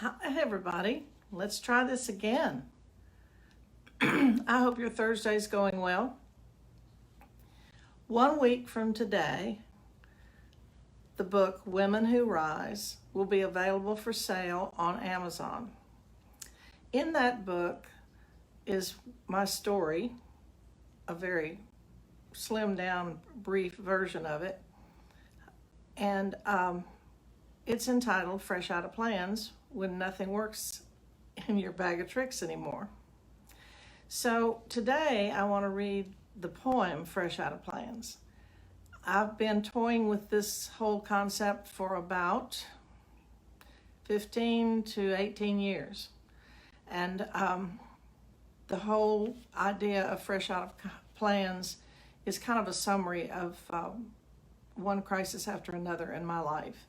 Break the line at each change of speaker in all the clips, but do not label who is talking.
Hi, everybody. Let's try this again. I hope your Thursday's going well. 1 week from today, the book Women Who Rise will be available for sale on Amazon. In that book is my story, a very slimmed down, brief version of it. And it's entitled Fresh Out of Plans When Nothing Works in Your Bag of Tricks Anymore. So today I want to read the poem Fresh Out of Plans. I've been toying with this whole concept for about 15 to 18 years. And the whole idea of Fresh Out of Plans is kind of a summary of one crisis after another in my life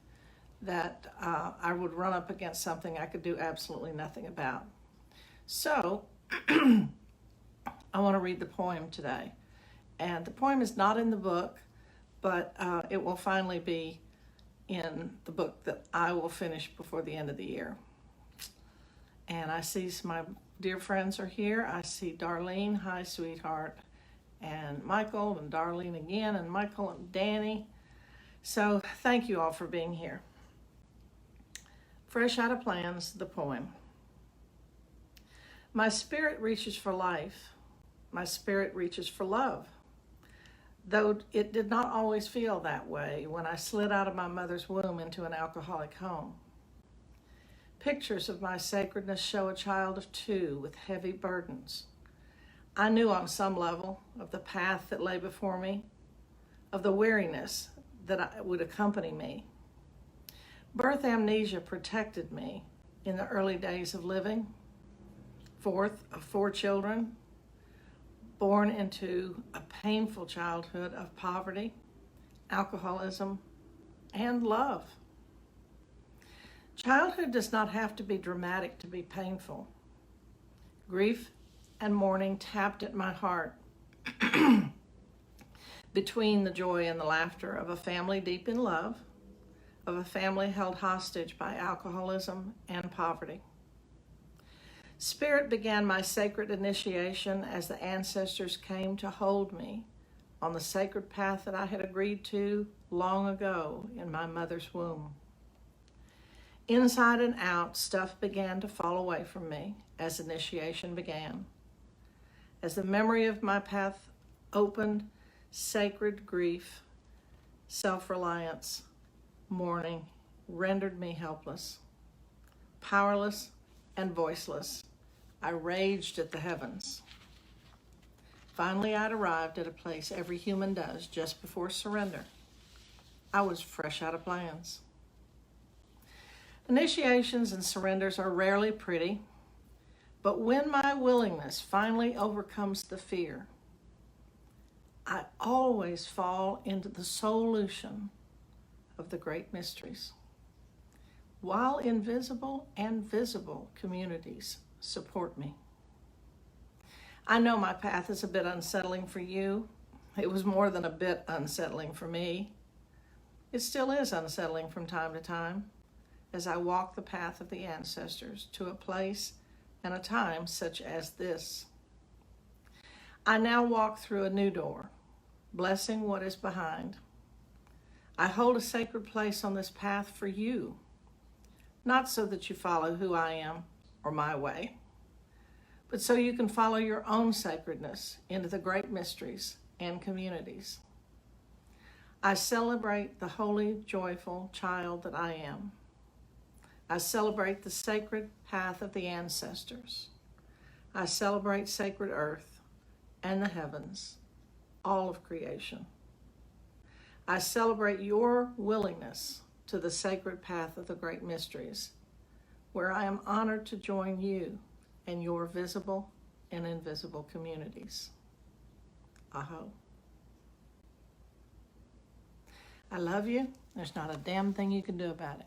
that I would run up against something I could do absolutely nothing about. So I want to read the poem today. And the poem is not in the book, but it will finally be in the book that I will finish before the end of the year. And I see my dear friends are here. I see Darlene, hi sweetheart, and Michael and Darlene again, and Michael and Danny. So thank you all for being here. Fresh Out of Plans, the poem. My spirit reaches for life. My spirit reaches for love. Though it did not always feel that way when I slid out of my mother's womb into an alcoholic home. Pictures of my sacredness show a child of 2 with heavy burdens. I knew on some level of the path that lay before me, of the weariness that would accompany me. Birth amnesia protected me in the early days of living. 4th of 4 children, born into a painful childhood of poverty, alcoholism, and love. Childhood does not have to be dramatic to be painful. Grief and mourning tapped at my heart between the joy and the laughter of a family deep in love, of a family held hostage by alcoholism and poverty. Spirit began my sacred initiation as the ancestors came to hold me on the sacred path that I had agreed to long ago in my mother's womb. Inside and out, stuff began to fall away from me as initiation began. As the memory of my path opened, sacred grief, self-reliance, mourning rendered me helpless, powerless, and voiceless. I raged at the heavens. Finally, I'd arrived at a place every human does just before surrender. I was fresh out of plans. Initiations and surrenders are rarely pretty, but when my willingness finally overcomes the fear, I always fall into the solution of the great mysteries, while invisible and visible communities support me. I know my path is a bit unsettling for you. It was more than a bit unsettling for me. It still is unsettling from time to time as I walk the path of the ancestors to a place and a time such as this. I now walk through a new door, blessing what is behind. I hold a sacred place on this path for you, not so that you follow who I am or my way, but so you can follow your own sacredness into the great mysteries and communities. I celebrate the holy, joyful child that I am. I celebrate the sacred path of the ancestors. I celebrate sacred earth and the heavens, all of creation. I celebrate your willingness to the sacred path of the great mysteries, where I am honored to join you and your visible and invisible communities. Aho. I love you. There's not a damn thing you can do about it.